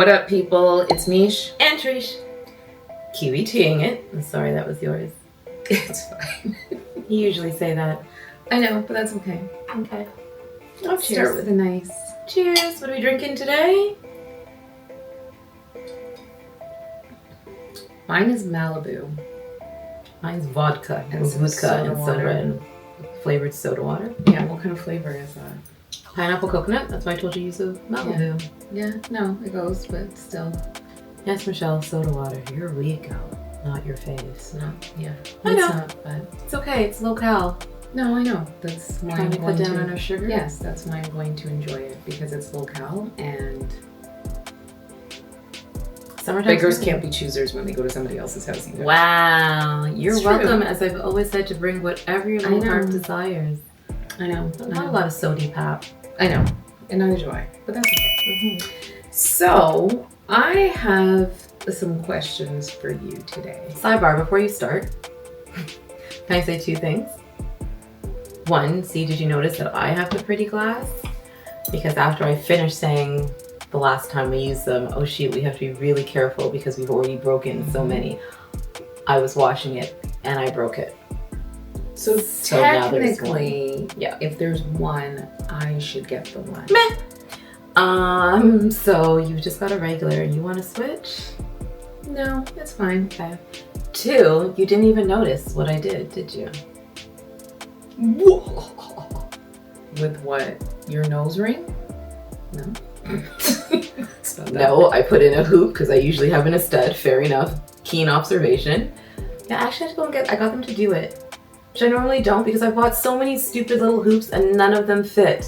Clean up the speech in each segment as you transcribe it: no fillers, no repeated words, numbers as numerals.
What up, people? It's Miche and Triche. QETing it. I'm sorry that was yours. It's fine. You usually say that. I know, but that's okay. Okay. Let's Cheers. start with a nice cheers. What are we drinking today? Mine is Malibu. Mine's vodka And some soda water. and flavored soda water. Yeah, what kind of flavor is that? Pineapple coconut. That's why I told you use a Malibu. Yeah, no, it goes, but still. Yes, Michelle, soda water. Here we go. Not your faves. No, yeah. I It's know. not, but It's okay. It's low-cal. no, I know. That's why Trying I'm to cut going down to. on our sugar. Yes, that's why I'm going to enjoy it because it's low-cal and Summertime. beggars can't be choosers when they go to somebody else's house either. Wow. You're It's welcome, true. as I've always said, to bring whatever your I little know. heart desires. I know. Not a lot of sody pap. I know. And neither do I. But that's okay. Mm-hmm. So, I have some questions for you today. Sidebar, before you start, can I say two things? One, did you notice that I have the pretty glass? Because after I finished saying the last time we used them, oh shoot, we have to be really careful because we've already broken so many. I was washing it and I broke it. So now there's technically, Yeah. if there's one, I should get the one. Meh. So you've just got a regular and you want to switch? No, it's fine. Okay. Two, you didn't even notice what I did you? With what? Your nose ring? No. It's not that. No, I put in a hoop because I usually have in a stud. Fair enough. Keen observation. Yeah, actually I had to go and I got them to do it. Which I normally don't because I bought so many stupid little hoops and none of them fit.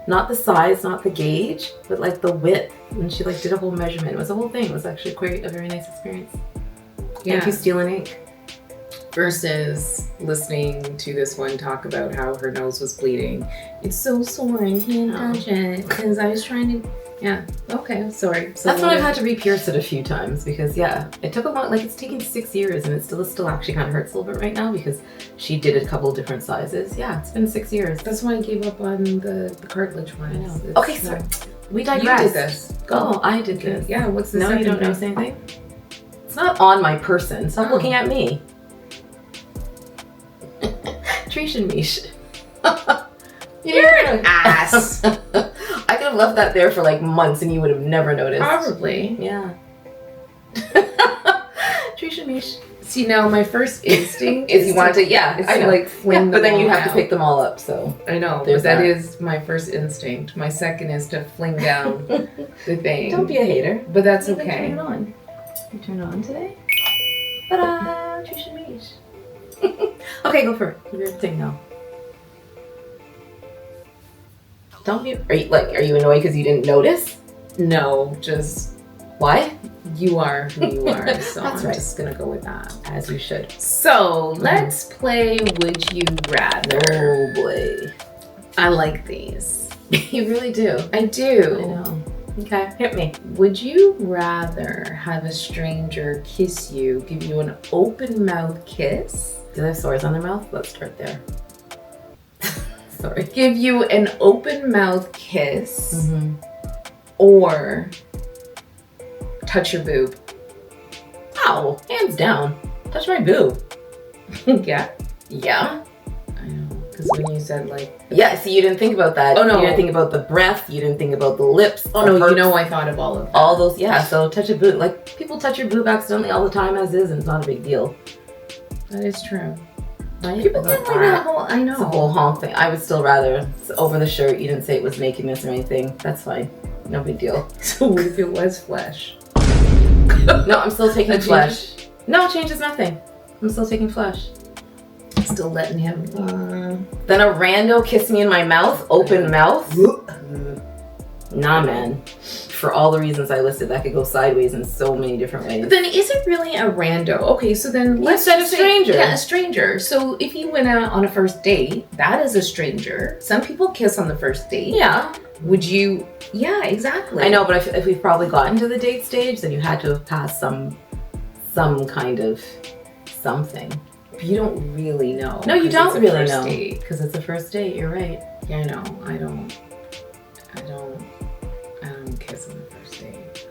Not the size, not the gauge, but like the width. And she like did a whole measurement. It was a whole thing. It was actually quite a very nice experience. Yeah. Thank you, Steel and Ink. Versus listening to this one talk about how her nose was bleeding. It's so sore, I can't touch it because I was trying to. Yeah. Okay. Sorry. So That's when I've had to re-pierce it a few times because yeah, it took a lot. Like it's taken 6 years and it still actually kind of hurts a little bit right now because she did a couple different sizes. Yeah, it's been 6 years. That's why I gave up on the cartilage I ones. know. Okay, sorry. We digress. You did this. Oh, I did this. Yeah. What's the No, second you don't know thing? the same thing? It's not on my person. Stop Oh. looking at me. Triche and Miche. You're an ass. I could have left that there for like months and you would have never noticed. Probably. Yeah. Triche and Miche. See, now my first instinct Is you want to, yeah, is I to know. like fling Yeah, but then them you all have to out. pick them all up, so. I know, There's but that that. is my first instinct. My second is to fling down the thing. Don't be a hater. But that's Maybe okay. Turn it on. You turn it on today? Ta-da! Triche and Miche. Okay, go for it. Do your thing now. Don't be. Are you annoyed because you didn't notice? No, just Why? you are who you are. So That's I'm right. just gonna go with that. As you should. So let's play Would You Rather. Oh boy. I like these. You really do. I I do. know. Okay, hit me. Would you rather have a stranger kiss you, give you an open mouth kiss? Do they have sores on their mouth? Let's start there. Sorry. Give you an open mouth kiss Mm-hmm. or touch your boob? Ow! Hands down. Touch my boob. Yeah, Yeah. I know. Because when you said like, Yeah, see, you didn't think about that. Oh, no. You didn't think about the breath. You didn't think about the lips. oh the no, you herps, know I thought of all of that. all those, yeah, so touch a boob. Like, people touch your boob accidentally all the time as is, and it's not a big deal. That is true. Right? People It's get not like that. that whole, I It's a know. whole honk thing. I would still rather, it's over the shirt, you didn't say it was nakedness or anything. That's fine. No big deal. So what if it was flesh? No, I'm still taking That flesh. No, it changes nothing. I'm still taking flesh. Still letting him. Then a rando kiss me in my mouth, open mouth. Nah, man. For all the reasons I listed, that could go sideways in so many different ways. But then is it really a rando? Okay, so then let's said a just say- stranger. Yeah, a stranger. So if you went out on a first date, that is a stranger. Some people kiss on the first date. Yeah. Would you? Yeah, exactly. I know, but if we've probably gotten to the date stage, then you had to have passed some kind of something. But you don't really know. No, you 'cause don't it's a really first know. date. Because it's a first date, you're right. Yeah, I know. I don't kiss on the first date.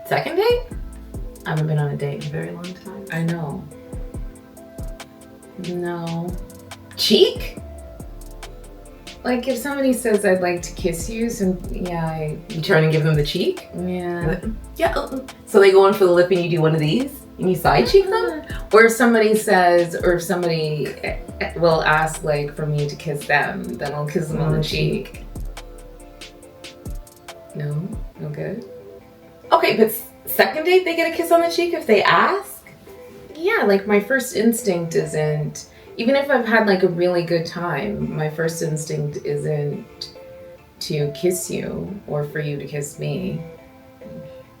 Second date? I haven't been on a date in a very long time. I know. No. Cheek? Like if somebody says I'd like to kiss you, You turn and give them the cheek? Yeah. Yeah. So they go in for the lip and you do one of these? And you side cheek them? Or if somebody will ask like for me to kiss them, then I'll kiss them on the cheek. No? No good? Okay, but second date they get a kiss on the cheek if they ask? Yeah, like my first instinct isn't, even if I've had like a really good time, my first instinct isn't to kiss you or for you to kiss me.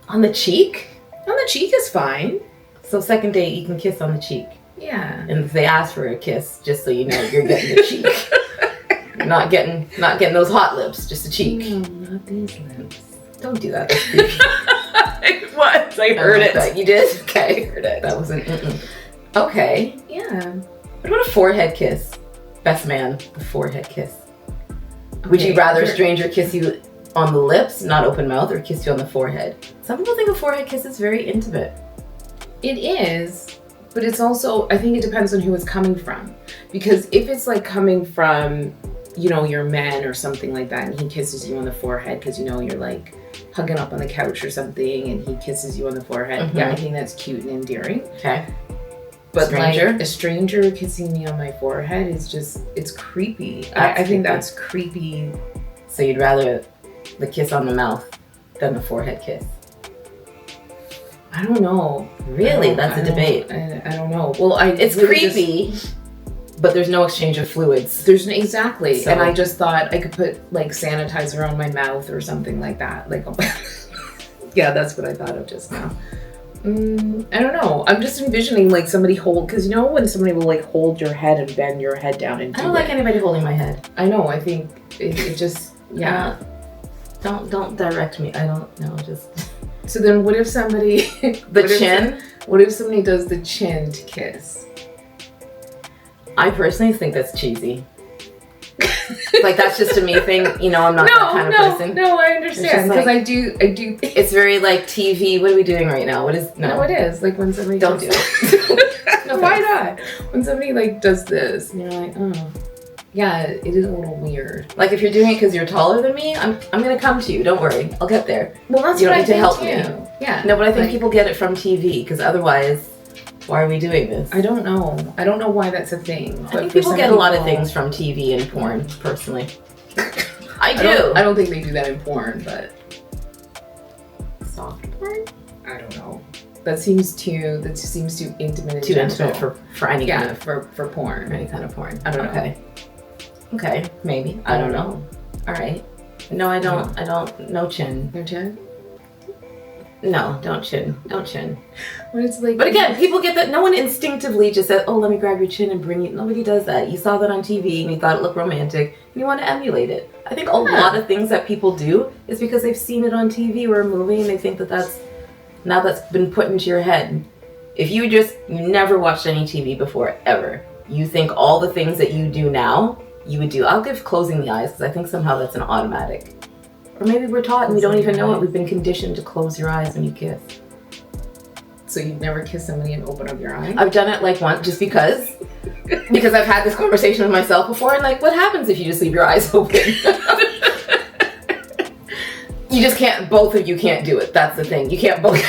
On the cheek? On the cheek is fine. So second date you can kiss on the cheek. Yeah. And if they ask for a kiss, just so you know, you're getting the cheek. You're not getting those hot lips, just a cheek. No, not these lips. Don't do that. That's creepy. What? I heard it. You did? Okay. I heard it. That wasn't. Okay. Yeah. What about a forehead kiss? Best man, the forehead kiss. Would you rather a stranger kiss you on the lips, not open mouth, or kiss you on the forehead? Some people think a forehead kiss is very intimate. It is, but it's also, I think it depends on who it's coming from. Because if it's like coming from, you know, your man or something like that, and he kisses you on the forehead because, you know, you're like hugging up on the couch or something and he kisses you on the forehead. Yeah, I think that's cute and endearing. Okay. But stranger? like a stranger kissing me on my forehead is just, it's creepy. I think that's creepy. So you'd rather the kiss on the mouth than the forehead kiss? I don't know. Really? That's a debate. I don't know. Well, it's really creepy, but there's no exchange of fluids. Exactly. So, and I just thought I could put like sanitizer on my mouth or something like that. Like, yeah, that's what I thought of just now. I don't know. I'm just envisioning like somebody because you know when somebody will like hold your head and bend your head down and do I don't like anybody holding my head. I know. I think it just, yeah. Don't direct me. I don't know. Just. So then what if somebody... chin? What if somebody does the chin to kiss? I personally think that's cheesy. Like that's just a me thing. You know, I'm not that kind of person. No, I understand. Because I do... It's very like TV. What are we doing right now? What is... No, it is. Like when somebody... Don't do it. No, why not? When somebody like does this and you're like, oh... Yeah, it is a little weird. Like if you're doing it because you're taller than me, I'm gonna come to you. Don't worry, I'll get there. Well, that's you what don't I need to help me. Yeah. No, but I think people get it from TV because otherwise, why are we doing this? I don't know. I don't know why that's a thing. But I think people get a lot of things from TV and porn. Personally, I do. I don't think they do that in porn, but soft porn. I don't know. That seems too intimate. Too intimate for any kind of for porn. Any kind of porn. I don't know. Okay, maybe. I don't know. All right. No, I don't. I don't. No chin. No chin? No, don't chin. Don't chin. What it's like. But again, people get that. No one instinctively just says, "Oh, let me grab your chin and bring you." Nobody does that. You saw that on TV and you thought it looked romantic and you want to emulate it. I think a lot of things that people do is because they've seen it on TV or a movie and they think that's been put into your head. If you never watched any TV before ever, you think all the things that you do now. You would do. I'll give closing the eyes because I think somehow that's an automatic. Or maybe we're taught and we don't even know it. We've been conditioned to close your eyes when you kiss. So you've never kissed somebody and open up your eye? I've done it like once just because. Because I've had this conversation with myself before and like, what happens if you just leave your eyes open? You just can't, both of you can't do it. That's the thing. You can't both.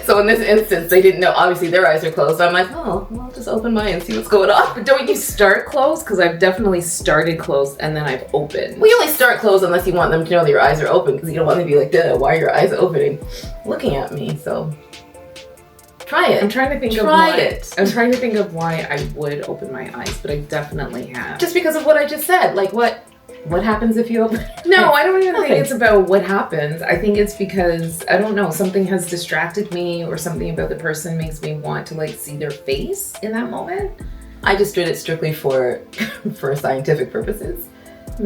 So in this instance, they didn't know. Obviously, their eyes are closed. So I'm like, oh, well, I'll just open mine and see what's going on. But don't you start closed? Because I've definitely started closed and then I've opened. Well, you only start closed unless you want them to know that your eyes are open because you don't want them to be like, duh, why are your eyes opening? Looking at me, so. Try it. I'm trying to think I'm trying to think of why I would open my eyes, but I definitely have. Just because of what I just said. Like what happens if you open? No, I don't even think it's about what happens. I think it's because, I don't know, something has distracted me or something about the person makes me want to like see their face in that moment. I just did it strictly for scientific purposes.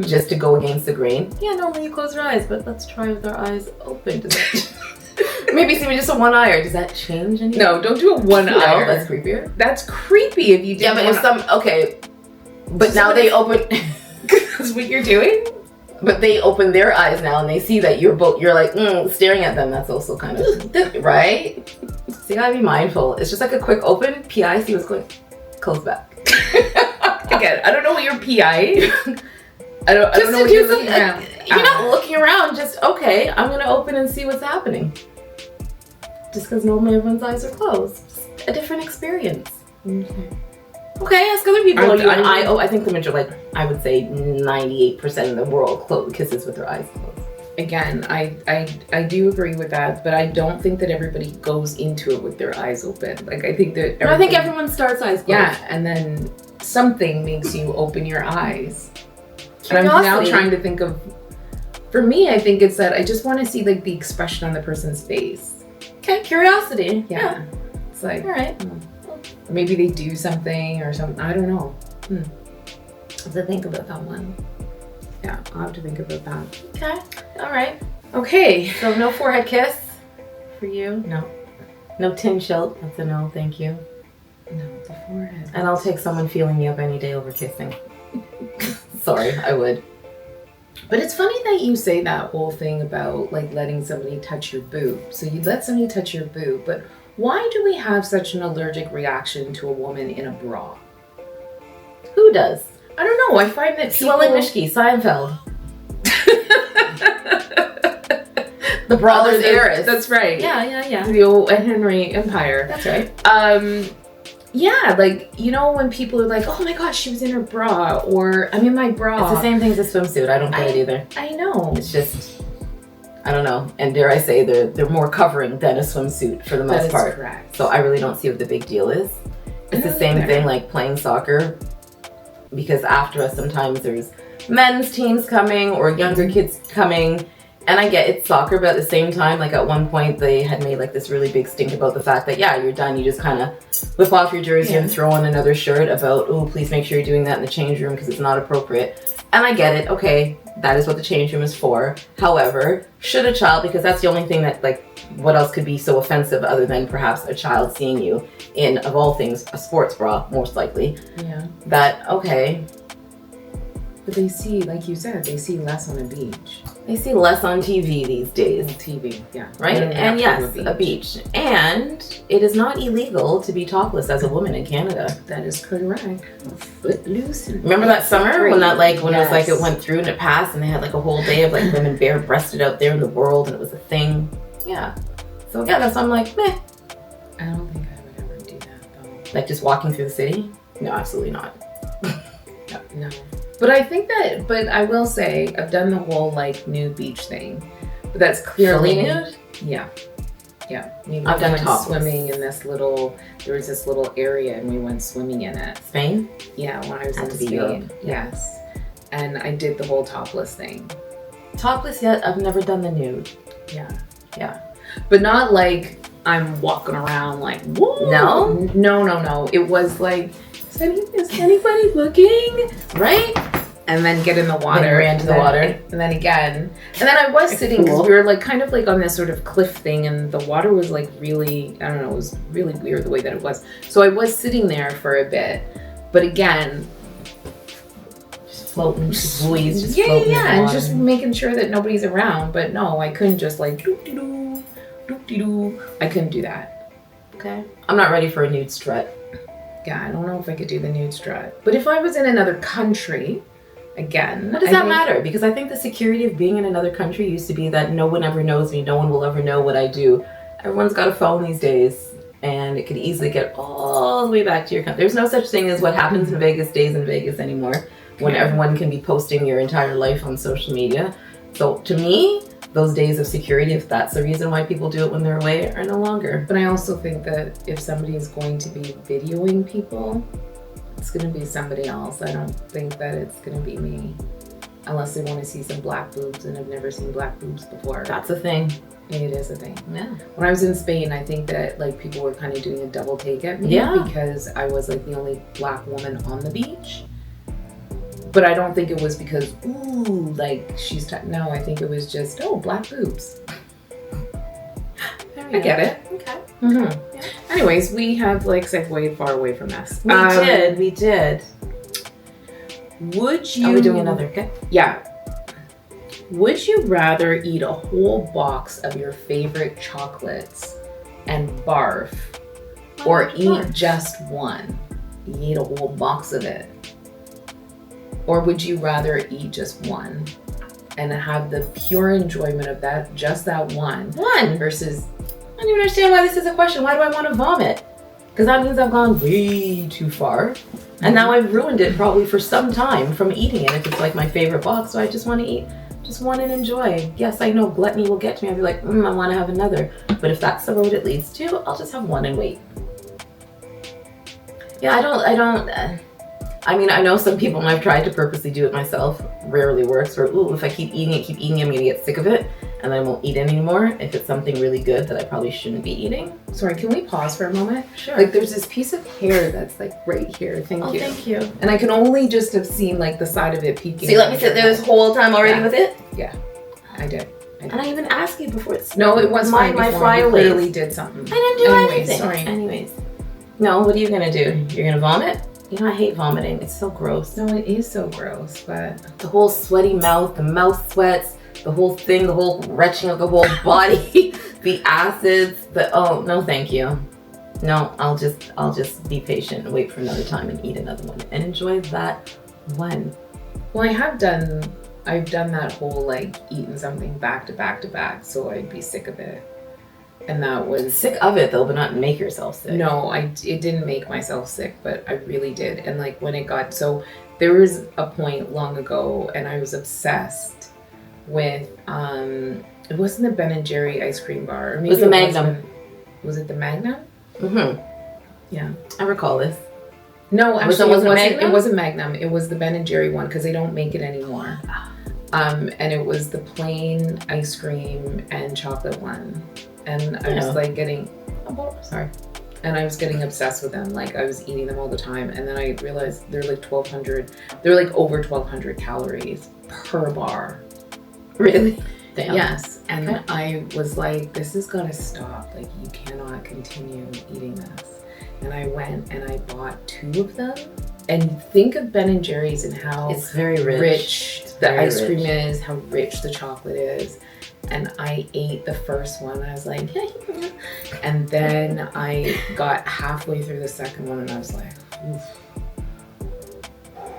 Just to go against the grain. Yeah, normally you close your eyes, but let's try with our eyes open. Does that maybe see me just a one eye, or does that change anything? No, don't do a one eye. No, that's creepier. That's creepy if you do. Yeah, but if but now they open. That's what you're doing? But they open their eyes now and they see that you're like staring at them. That's also kind of right. So you gotta be mindful. It's just like a quick open PI. See what's going. Close back. Again, I don't know what your PI. I don't know what you're looking around. You're not looking around. Just okay. I'm gonna open and see what's happening. Just because normally everyone's eyes are closed. Just a different experience. Okay, ask other people. I think the majority, like I would say, 98% of the world kisses with their eyes closed. Again, I do agree with that, but I don't think that everybody goes into it with their eyes open. Like I think that I think everyone starts eyes closed. Yeah, and then something makes you open your eyes. And I'm now trying to think of. For me, I think it's that I just want to see like the expression on the person's face. Okay, curiosity. Yeah. It's like, all right. Maybe they do something or something. I don't know. I have to think about that one. Yeah, I'll have to think about that. Okay. All right. Okay. So no forehead kiss for you? No. No tin shield. That's a no, thank you. No, the forehead. And I'll take someone feeling me up any day over kissing. Sorry, I would. But it's funny that you say that whole thing about like letting somebody touch your boob. So you let somebody touch your boob, but why do we have such an allergic reaction to a woman in a bra? Who does? I don't know. I find that Swellen Mischke, Seinfeld. The brother's heiress. That's right. Yeah. The old Henry Empire. That's right. Yeah, like, you know, when people are like, oh my gosh, she was in her bra, or I'm in my bra. It's the same thing as a swimsuit. I don't get it either. I know. It's just, I don't know. And dare I say, they're more covering than a swimsuit for the most part. Correct. So I really don't see what the big deal is. It's the same thing like playing soccer. Because after us, sometimes there's men's teams coming or younger kids coming. And I get it's soccer, but at the same time, like at one point they had made like this really big stink about the fact that, yeah, you're done. You just kind of whip off your jersey and throw on another shirt about, oh, please make sure you're doing that in the change room because it's not appropriate. And I get it. Okay, that is what the change room is for. However, should a child, because that's the only thing that, like, what else could be so offensive other than perhaps a child seeing you in, of all things, a sports bra, most likely. Yeah. That, okay. But they see, like you said, they see less on a beach. They see less on TV these days. TV, yeah. Right? And yes, a beach. And it is not illegal to be topless as a woman in Canada. That is correct. Footloose. Remember that summer when that like when it was like it went through and it passed and they had like a whole day of like women bare-breasted out there in the world and it was a thing. Yeah. So yeah, that's why I'm like, meh. I don't think I would ever do that though. Like just walking through the city? No, absolutely not. No. But I think that, but I will say, I've done the whole like nude beach thing. But that's clearly nude? Yeah. Yeah. I've done topless. Swimming in this little, there was this little area and we went swimming in it. Spain? Yeah, when I was in Spain. Europe. Yes. And I did the whole topless thing. Topless yet? I've never done the nude. Yeah. Yeah. But not like I'm walking around like, whoa. No? No. It was like, is anybody looking? Right? And then get in the water. Then ran to the water. And then again. And then I was sitting, because we were like kind of like on this sort of cliff thing and the water was like really, I don't know, it was really weird the way that it was. So I was sitting there for a bit. But again, just floating, just buoys, just floating in the water. And just making sure that nobody's around. But no, I couldn't just like doop-de-doo, doop-de-doo. I couldn't do that. Okay. I'm not ready for a nude strut. Yeah, I don't know if I could do the nude strut. But if I was in another country, again... What does that matter? Because I think the security of being in another country used to be that no one ever knows me, no one will ever know what I do. Everyone's got a phone these days, and it could easily get all the way back to your country. There's no such thing as what happens in Vegas stays in Vegas anymore, when everyone can be posting your entire life on social media. So to me, those days of security, if that's the reason why people do it when they're away, are no longer. But I also think that if somebody is going to be videoing people, it's going to be somebody else. I don't think that it's going to be me. Unless they want to see some black boobs, and I've never seen black boobs before. That's a thing. It is a thing. Yeah. When I was in Spain, I think that like people were kind of doing a double take at me because I was like the only black woman on the beach. But I don't think it was because, ooh, like she's, no, I think it was just, oh, black boobs. I get it. Okay. Mm-hmm. Yeah. Anyways, we have like segued far away from this. We did. Would you? Are we doing another? Okay. Yeah. Would you rather eat a whole box of your favorite chocolates and barf, or eat just one? You eat a whole box of it. Or would you rather eat just one and have the pure enjoyment of that, just that one? One versus, I don't even understand why this is a question. Why do I want to vomit? Because that means I've gone way too far. And now I've ruined it probably for some time from eating it if it's like my favorite box. So I just want to eat just one and enjoy. Yes, I know gluttony will get to me. I'll be like, I want to have another. But if that's the road it leads to, I'll just have one and wait. Yeah, I mean, I know some people, and I've tried to purposely do it myself, rarely works. Or, if I keep eating it, I'm going to get sick of it, and I won't eat it anymore if it's something really good that I probably shouldn't be eating. Sorry, can we pause for a moment? Sure. Like, there's this piece of hair that's like right here. Thank you. Thank you. And I can only just have seen like the side of it peeking. So you let me sit there this whole time already with it? Yeah, I did. And I even asked you before. No, it was my fryer clearly did something. I didn't do anything. Sorry. Anyways. No, what are you going to do? You're going to vomit? You know, I hate vomiting. It's so gross. No, it is so gross, but the whole sweaty mouth, the mouth sweats, the whole thing, the whole retching of the whole body, the acids, oh, no, thank you. No, I'll just be patient and wait for another time and eat another one and enjoy that one. Well, I've done that whole like eating something back to back to back, so I'd be sick of it. And that was sick of it though, but not make yourself sick. No, it didn't make myself sick, but I really did. And like when it got, so there was a point long ago, and I was obsessed with it wasn't the Ben and Jerry ice cream bar. Or maybe it was the Magnum. Was it the Magnum? Mm-hmm. Yeah, I recall this. No, actually, it wasn't Magnum. It was the Ben and Jerry one because they don't make it anymore. And it was the plain ice cream and chocolate one. And I was like getting, and I was getting obsessed with them. Like I was eating them all the time. And then I realized they're like they're like over 1,200 calories per bar. Really? Damn. Yes. And I was like, this is gonna stop. Like you cannot continue eating this. And I went and I bought 2 of them. And think of Ben and Jerry's and how it's very rich the ice cream is, how rich the chocolate is. And I ate the first one. I was like, and then I got halfway through the second one and I was like, oof.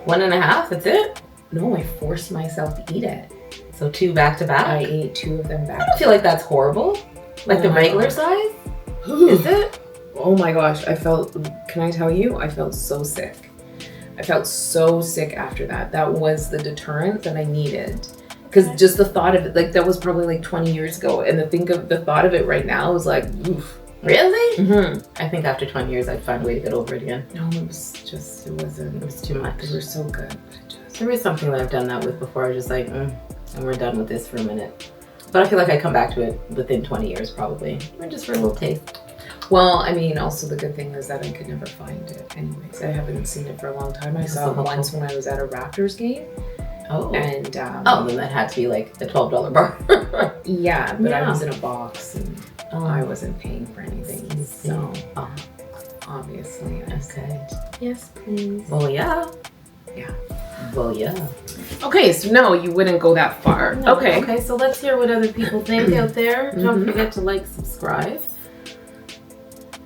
1.5, that's it? No, I forced myself to eat it. So 2 back to back? I ate 2 of them back. I don't feel like that's horrible. Like the regular size? Is it? Oh my gosh, can I tell you? I felt so sick. I felt so sick after that. That was the deterrent that I needed. Because just the thought of it, like that was probably like 20 years ago. And the thought of it right now was like, oof. Really? Mm-hmm. I think after 20 years, I'd find a way to get over it again. No, it was too much. They were so good. There is something that I've done that with before. I was just like, and we're done with this for a minute. But I feel like I come back to it within 20 years probably. Or just for a little taste. Well, I mean, also the good thing is that I could never find it anyways. I haven't seen it for a long time. I saw it once when I was at a Raptors game. Oh. And then that had to be like the $12 bar. Yeah, but I was in a box and I wasn't paying for anything. So obviously I said, yes, please. Well, yeah. Yeah. Well, yeah. Okay, so no, you wouldn't go that far. No. Okay. Okay, so let's hear what other people think out there. Don't forget to like, subscribe.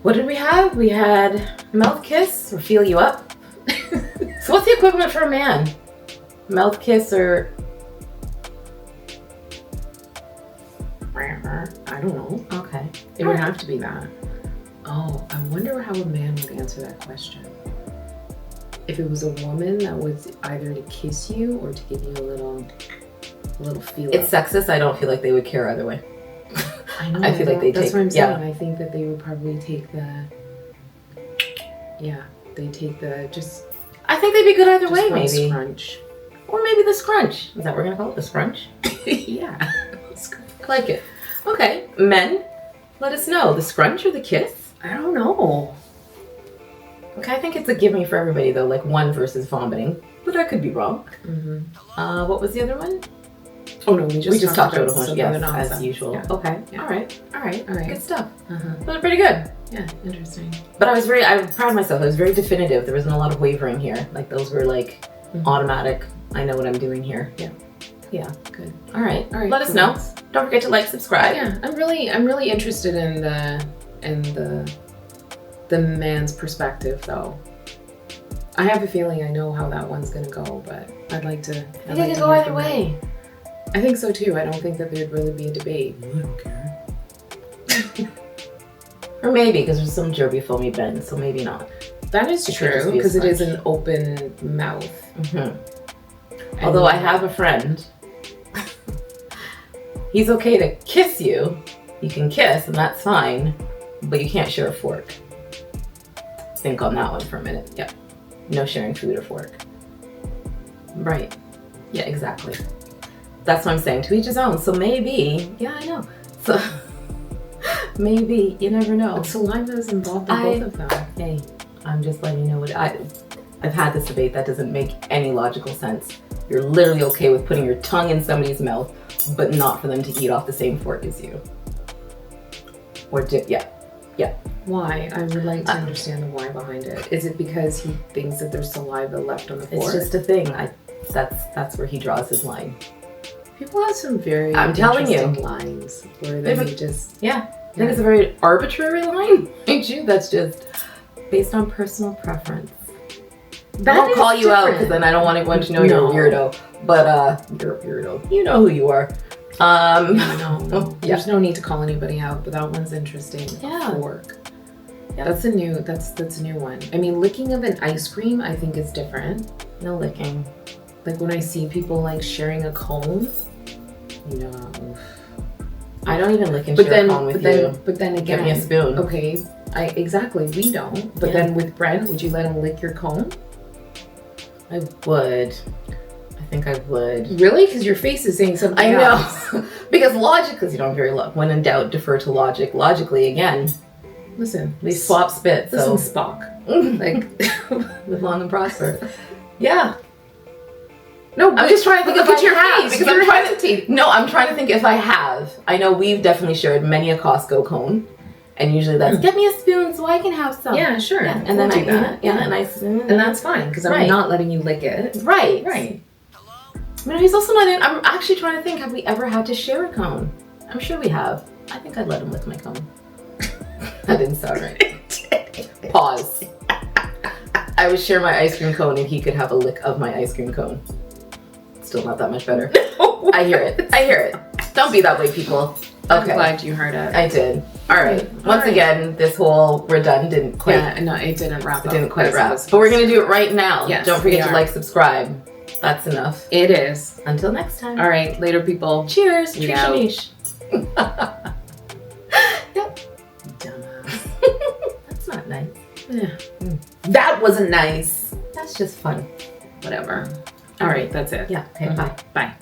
What did we have? We had mouth kiss or feel you up. So what's the equivalent for a man? Mouth kiss or... I don't know. Okay. It would have to be that. Oh, I wonder how a man would answer that question. If it was a woman that was either to kiss you or to give you a little feel. It's sexist. I don't feel like they would care either way. I know. I feel like that's what I'm saying. I think that they would probably take just. I think they'd be good either way, maybe. Scrunch. Or maybe the scrunch. Is that what we're gonna call it? The scrunch? Yeah. I like it. Okay, men, let us know. The scrunch or the kiss? I don't know. Okay, I think it's a give me for everybody though, like one versus vomiting. But I could be wrong. Mm-hmm. What was the other one? Oh no, we just talked about a bunch. Yes, as usual. Yeah. Okay. Yeah. All right. Good stuff. Those are pretty good. Yeah, interesting. But I was proud of myself. I was very definitive. There wasn't a lot of wavering here. Like those were like automatic. I know what I'm doing here. Yeah. Yeah. Good. All right. All right. Let us know. Don't forget to like, subscribe. Yeah, I'm really interested in the man's perspective, though. I have a feeling I know how that one's gonna go, but I'd like to. I think it could go either way. I think so too. I don't think that there'd really be a debate. I don't care. Or maybe, because there's some Jerby foamy bend, so maybe not. That is It could just true, be a because it is sponge. an open mouth. Although I have a friend. He's okay to kiss you. You can kiss, and that's fine. But you can't share a fork. Think on that one for a minute. Yep. No sharing food or fork. Right. Yeah, exactly. That's what I'm saying. To each his own. So maybe, yeah, I know. So maybe, you never know. But saliva is involved in both of them. Hey, I'm just letting you know what I've had this debate that doesn't make any logical sense. You're literally okay with putting your tongue in somebody's mouth, but not for them to eat off the same fork as you. Or dip, yeah. Why? I would like to understand the why behind it. Is it because he thinks that there's saliva left on the fork? It's just a thing. That's where he draws his line. People have some very I'm telling you. interesting lines where they just... Yeah. I think it's a very arbitrary line. Ain't you? That's just based on personal preference. I won't call you out because then I don't want anyone to know you're a weirdo. But you're a weirdo. You know who you are. No. There's no need to call anybody out, but that one's interesting. Yeah. Fork. Yeah. That's a new one. I mean, licking of an ice cream I think is different. No licking. Like when I see people like sharing a cone. No. I don't even lick and share a cone with you. But then again, Give me a spoon. Okay, exactly. We don't. But then with Brent, would you let him lick your cone? I would. I think I would. Really? Because your face is saying something I else. know. Because because you know, I'm very when in doubt, defer to logic. Logically, again, Listen, we swap spit. Listen, So Spock. Like, live long and prosper. Yeah. No, I'm just trying to think look if at I your have, face. because You're I'm trying hesitating. No, I'm trying to think if I have. I know we've definitely shared many a Costco cone, and usually that's get me a spoon so I can have some. Yeah, sure. Yeah, and then We'll I do that. Yeah, and I and that's fine because I'm Right. not letting you lick it. Right. Right. No, he's also not in. I'm actually trying to think. Have we ever had to share a cone? I'm sure we have. I think I'd let him lick my cone. That didn't sound right. Pause. I would share my ice cream cone and he could have a lick of my ice cream cone. Still not that much better. I hear it. Don't be that way, people. I'm Okay. glad you heard it. I did. All right. All Once right. again, this whole we're done didn't quite. Yeah, no, it didn't wrap It up. didn't quite as it wrap. was But we're supposed gonna do it right now. Yes, Don't forget we to are. like, subscribe. That's enough. to. It is. Until next time. All right, later, people. Cheers. We Triche out. Niche. Yep. Dumbass. That's not nice. Yeah. That wasn't nice. That's just fun. Whatever. All right, that's it. Yeah. Okay. Bye. Bye.